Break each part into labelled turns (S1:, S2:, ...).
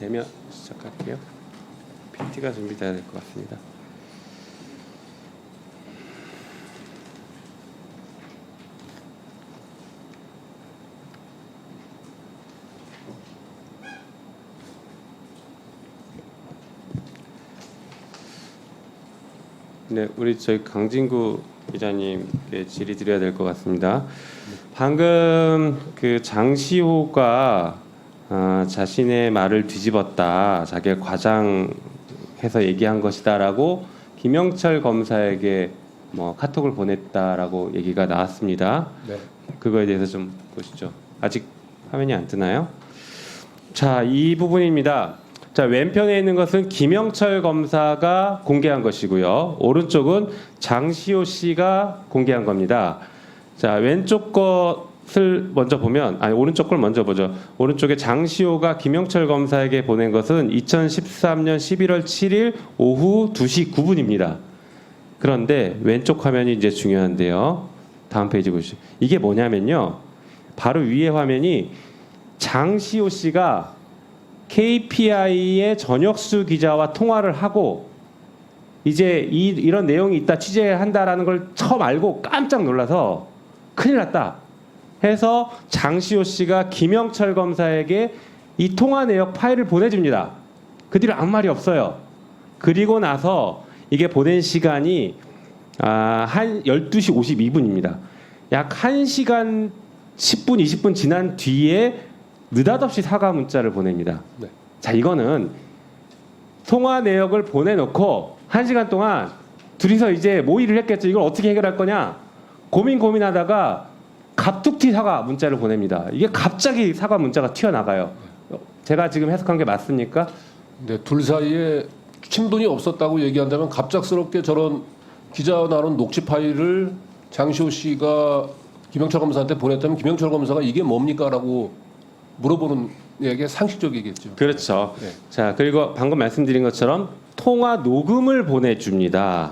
S1: 되면 시작할게요. PPT가 준비돼야 될 것 같습니다. 네, 우리 저희 강진구 기자님께 질의 드려야 될 것 같습니다. 방금 그 장시호가 자신의 말을 뒤집었다, 자기가 과장해서 얘기한 것이다라고 김영철 검사에게 뭐 카톡을 보냈다라고 얘기가 나왔습니다.
S2: 네.
S1: 그거에 대해서 좀 보시죠. 아직 화면이 안 뜨나요? 자, 이 부분입니다. 자, 왼편에 있는 것은 김영철 검사가 공개한 것이고요. 오른쪽은 장시호 씨가 공개한 겁니다. 자, 왼쪽 것을 먼저 보면, 아니 오른쪽 걸 먼저 보죠. 오른쪽에 장시호가 김영철 검사에게 보낸 것은 2013년 11월 7일 오후 2시 9분입니다. 그런데 왼쪽 화면이 이제 중요한데요. 다음 페이지 보시죠. 이게 뭐냐면요. 바로 위에 화면이 장시호 씨가 KPI의 전혁수 기자와 통화를 하고 이제 이런 내용이 있다, 취재한다라는 걸 처음 알고 깜짝 놀라서 큰일 났다 해서 장시호 씨가 김영철 검사에게 이 통화 내역 파일을 보내줍니다. 그 뒤로 아무 말이 없어요. 그리고 나서 이게 보낸 시간이 한 12시 52분입니다. 약 1시간 10분, 20분 지난 뒤에 느닷없이 사과 문자를 보냅니다.
S2: 네.
S1: 자, 이거는 통화 내역을 보내놓고 1시간 동안 둘이서 이제 모의를 했겠죠. 이걸 어떻게 해결할 거냐 고민하다가 갑툭튀 사과 문자를 보냅니다. 이게 갑자기 사과 문자가 튀어나가요. 제가 지금 해석한 게 맞습니까?
S2: 네, 둘 사이에 친분이 없었다고 얘기한다면 갑작스럽게 저런 기자 나눈 녹취 파일을 장시호 씨가 김영철 검사한테 보냈다면 김영철 검사가 이게 뭡니까라고 물어보는 게 상식적이겠죠.
S1: 그렇죠.
S2: 네.
S1: 자, 그리고 방금 말씀드린 것처럼 통화 녹음을 보내줍니다.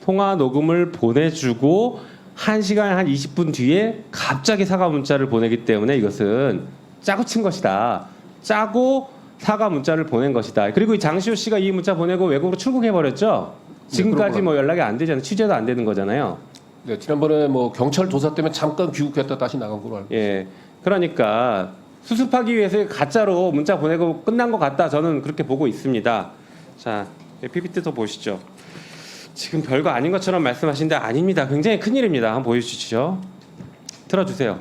S1: 통화 녹음을 보내주고 1시간 한 20분 뒤에 갑자기 사과 문자를 보내기 때문에 이것은 짜고 친 것이다. 짜고 사과 문자를 보낸 것이다. 그리고 이 장시호 씨가 이 문자 보내고 외국으로 출국해 버렸죠. 지금까지 뭐 연락이 안 되잖아요. 취재도 안 되는 거잖아요.
S2: 네, 지난번에 뭐 경찰 조사 때문에 잠깐 귀국했다 다시 나간 걸로 알고.
S1: 예, 그러니까 수습하기 위해서 가짜로 문자 보내고 끝난 것 같다. 저는 그렇게 보고 있습니다. 자, PPT 더 보시죠. 지금 별거 아닌 것처럼 말씀하시는데 아닙니다. 굉장히 큰일입니다. 한번 보여주시죠. 틀어주세요.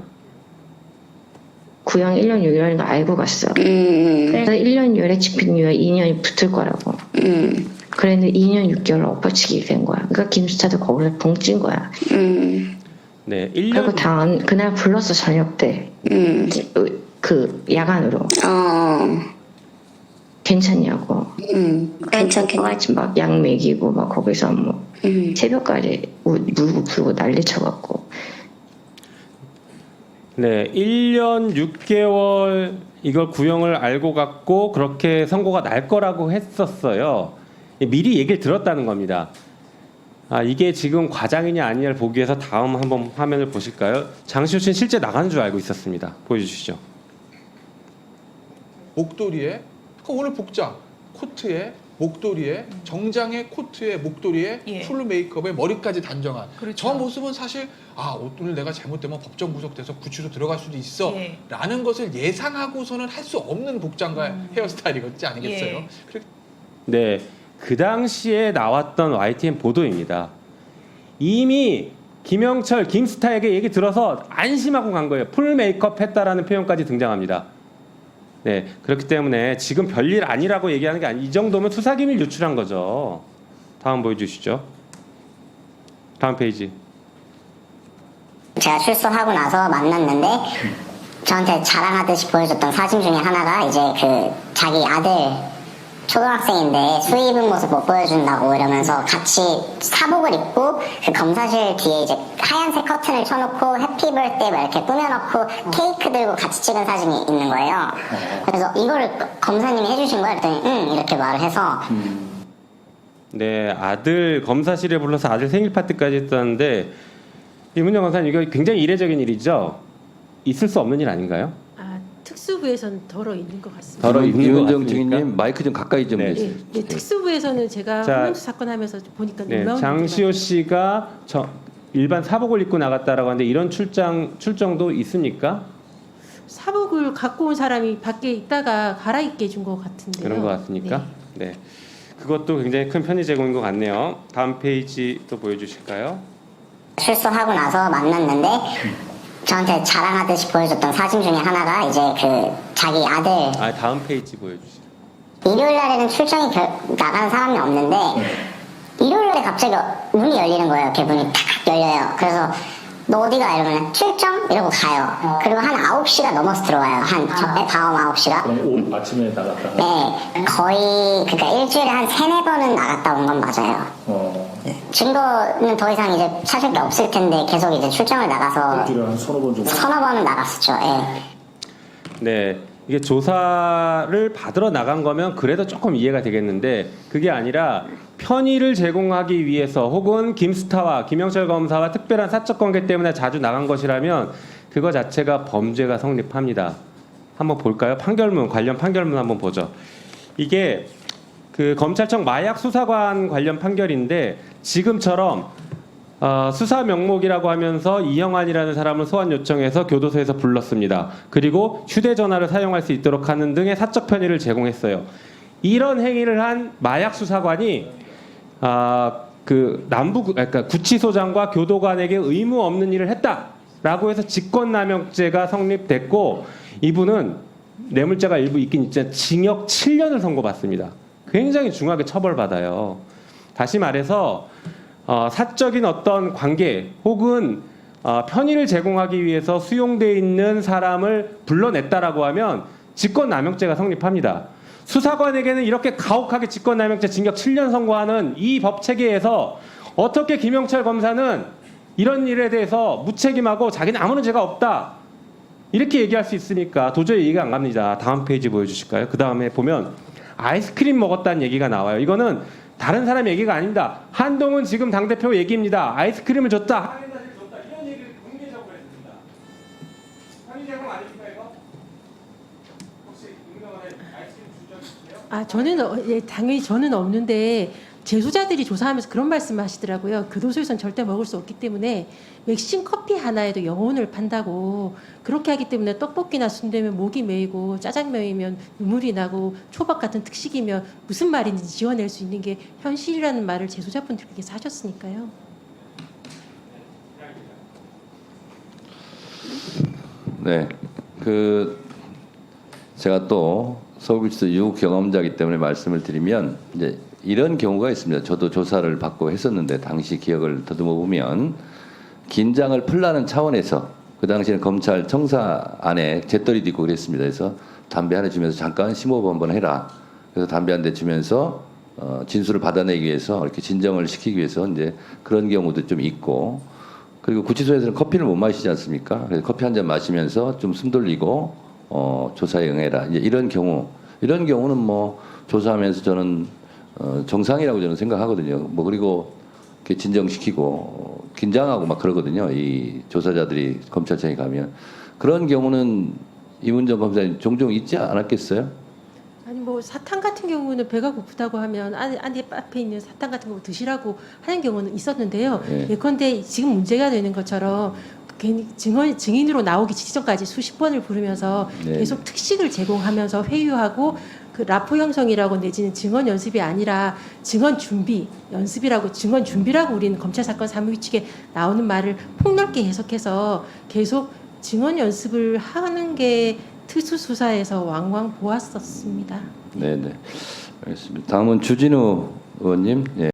S3: 구형 1년 6개월인 거 알고 갔어. 그래서 1년 6개월에 집행유예 2년이 붙을 거라고. 그랬는데 2년 6개월 엎어치기 된 거야. 그러니까 김수차도 거기서 붕찐 거야.
S1: 네, 1년.
S3: 그리고 그날 불렀어, 저녁 때. 그 야간으로. 괜찮냐고.
S4: 괜찮겠네.
S3: 막 약 먹이고 막 거기서 뭐 새벽까지 울고 불고 난리 쳐갖고.
S1: 네, 1년 6개월 이걸 구형을 알고 갔고 그렇게 선고가 날 거라고 했었어요. 미리 얘기를 들었다는 겁니다. 이게 지금 과장이냐 아니냐를 보기 위해서 다음 한번 화면을 보실까요? 장시호 씨는 실제 나가는 줄 알고 있었습니다. 보여주시죠.
S5: 목도리에 오늘 복장 코트에 목도리에 정장에 코트에 목도리에
S6: 예.
S5: 풀 메이크업에 머리까지 단정한
S6: 그렇죠.
S5: 저 모습은 사실 오늘 내가 잘못되면 법정 구속돼서 구치소 들어갈 수도 있어
S6: 예.
S5: 라는 것을 예상하고서는 할 수 없는 복장과 헤어스타일이었지 않겠어요?
S6: 예.
S1: 네, 그 당시에 나왔던 YTN 보도입니다. 이미 김영철, 김스타에게 얘기 들어서 안심하고 간 거예요. 풀 메이크업 했다라는 표현까지 등장합니다. 네, 그렇기 때문에 지금 별일 아니라고 얘기하는 게 이 정도면 수사기밀 유출한 거죠. 다음 보여주시죠. 다음 페이지.
S4: 제가 출소하고 나서 만났는데 저한테 자랑하듯이 보여줬던 사진 중에 하나가 이제 그 자기 아들 초등학생인데 수의 입은 모습 못 보여준다고 이러면서 같이 사복을 입고 그 검사실 뒤에 이제 하얀색 커튼을 쳐놓고 해피벌데이 막 이렇게 꾸며놓고 케이크 들고 같이 찍은 사진이 있는 거예요. 그래서 이거를 검사님이 해주신 거야. 그랬더니 응 이렇게 말을 해서
S1: 네, 아들 검사실에 불러서 아들 생일 파티까지 했다는데 이문정 검사님 이거 굉장히 이례적인 일이죠. 있을 수 없는 일 아닌가요?
S6: 특수부에서는 덜어 있는 것 같습니다.
S1: 덜어 있는 것
S7: 이은정
S1: 같습니까?
S7: 증인님 마이크 좀 가까이 좀
S1: 네.
S7: 대세요.
S6: 네, 특수부에서는 제가
S1: 자,
S6: 홍명수 사건 하면서 보니까
S1: 네,
S6: 놀라운
S1: 장시호
S6: 일이
S1: 씨가 일반 사복을 입고 나갔다라고 하는데 이런 출정도 있습니까?
S6: 사복을 갖고 온 사람이 밖에 있다가 갈아입게 해준 것 같은데요.
S1: 그런 것 같습니까?
S6: 네.
S1: 네. 그것도 굉장히 큰 편의 제공인 것 같네요. 다음 페이지 또 보여주실까요?
S4: 출소하고 나서 만났는데 저한테 자랑하듯이 보여줬던 사진 중에 하나가 이제 그 자기 아들
S1: 아, 다음 페이지 보여주세요.
S4: 일요일 날에는 출장이 나가는 사람이 없는데 일요일 날에 갑자기 문이 열리는 거예요. 걔 문이 탁 열려요. 그래서 너 어디가? 이러면 출장? 이러고 가요. 그리고 한 9시가 넘어서 들어와요. 밤 9시가.
S8: 그럼 아침에 나갔다가
S4: 네, 거의 그러니까 일주일에 한 3-4번은 나갔다 온 건 맞아요. 증거는 더 이상 이제 찾을 게 없을 텐데 계속 이제 출장을 나가서
S8: 일주일에 한 서너 번 정도.
S4: 서너 번은 나갔었죠. 예.
S1: 네, 이게 조사를 받으러 나간 거면 그래도 조금 이해가 되겠는데 그게 아니라 편의를 제공하기 위해서 혹은 김스타와 김영철 검사와 특별한 사적 관계 때문에 자주 나간 것이라면 그거 자체가 범죄가 성립합니다. 한번 볼까요? 판결문, 관련 판결문 한번 보죠. 이게 그 검찰청 마약 수사관 관련 판결인데 지금처럼 수사 명목이라고 하면서 이형환이라는 사람을 소환 요청해서 교도소에서 불렀습니다. 그리고 휴대전화를 사용할 수 있도록 하는 등의 사적 편의를 제공했어요. 이런 행위를 한 마약 수사관이 그러니까 구치소장과 교도관에게 의무 없는 일을 했다라고 해서 직권남용죄가 성립됐고 이분은 뇌물죄가 일부 있긴 있지만 징역 7년을 선고받습니다. 굉장히 중하게 처벌받아요. 다시 말해서 사적인 어떤 관계 혹은 편의를 제공하기 위해서 수용돼 있는 사람을 불러냈다라고 하면 직권남용죄가 성립합니다. 수사관에게는 이렇게 가혹하게 직권남용죄 징역 7년 선고하는 이 법 체계에서 어떻게 김영철 검사는 이런 일에 대해서 무책임하고 자기는 아무런 죄가 없다 이렇게 얘기할 수 있습니까? 도저히 이해가 안 갑니다. 다음 페이지 보여주실까요? 그 다음에 보면 아이스크림 먹었다는 얘기가 나와요. 이거는 다른 사람 얘기가 아닙니다. 한동훈 지금 당대표 얘기입니다. 아이스크림을 줬다. 할인사를 줬다. 이런 얘기를 공개적으로 했습니다. 편의 제공 아닙니까 이거? 혹시 임명원에 아이스크림 준 적 있으세요?
S6: 저는 예, 당연히 저는 없는데 재소자들이 조사하면서 그런 말씀하시더라고요. 교도소에서는 절대 먹을 수 없기 때문에 맥심 커피 하나에도 영혼을 판다고 그렇게 하기 때문에 떡볶이나 순대면 목이 메이고 짜장면이면 눈물이 나고 초밥 같은 특식이면 무슨 말인지 지어낼 수 있는 게 현실이라는 말을 재소자분들께서 하셨으니까요.
S7: 네, 제가 또 서울구치소 유경험자이기 때문에 말씀을 드리면 이제 이런 경우가 있습니다. 저도 조사를 받고 했었는데 당시 기억을 더듬어 보면 긴장을 풀라는 차원에서 그 당시에는 검찰 청사 안에 재떨이도 있고 그랬습니다. 그래서 담배 하나 주면서 잠깐 심호흡 한번 해라. 그래서 담배 한 대 주면서 진술을 받아내기 위해서 이렇게 진정을 시키기 위해서 이제 그런 경우도 좀 있고 그리고 구치소에서는 커피를 못 마시지 않습니까? 그래서 커피 한 잔 마시면서 좀 숨 돌리고 조사에 응해라. 이제 이런 경우는 뭐 조사하면서 저는 정상이라고 저는 생각하거든요. 뭐 그리고 이렇게 진정시키고 긴장하고 막 그러거든요. 이 조사자들이 검찰청에 가면 그런 경우는 이문정 검사님 종종 있지 않았겠어요?
S6: 아니 뭐 사탕 같은 경우는 배가 고프다고 하면 안에 앞에 있는 사탕 같은 거 드시라고 하는 경우는 있었는데요.
S7: 네.
S6: 예컨대 지금 문제가 되는 것처럼 괜히 증인으로 나오기 직전까지 수십 번을 부르면서
S7: 네.
S6: 계속 특식을 제공하면서 회유하고 그 라포 형성이라고 내지는 증언 연습이 아니라 증언 준비 연습이라고 증언 준비라고 우리는 검찰 사건 사무규칙에 나오는 말을 폭넓게 해석해서 계속 증언 연습을 하는 게 특수 수사에서 왕왕 보았었습니다.
S7: 네, 네. 알겠습니다. 다음은 주진우 의원님. 예.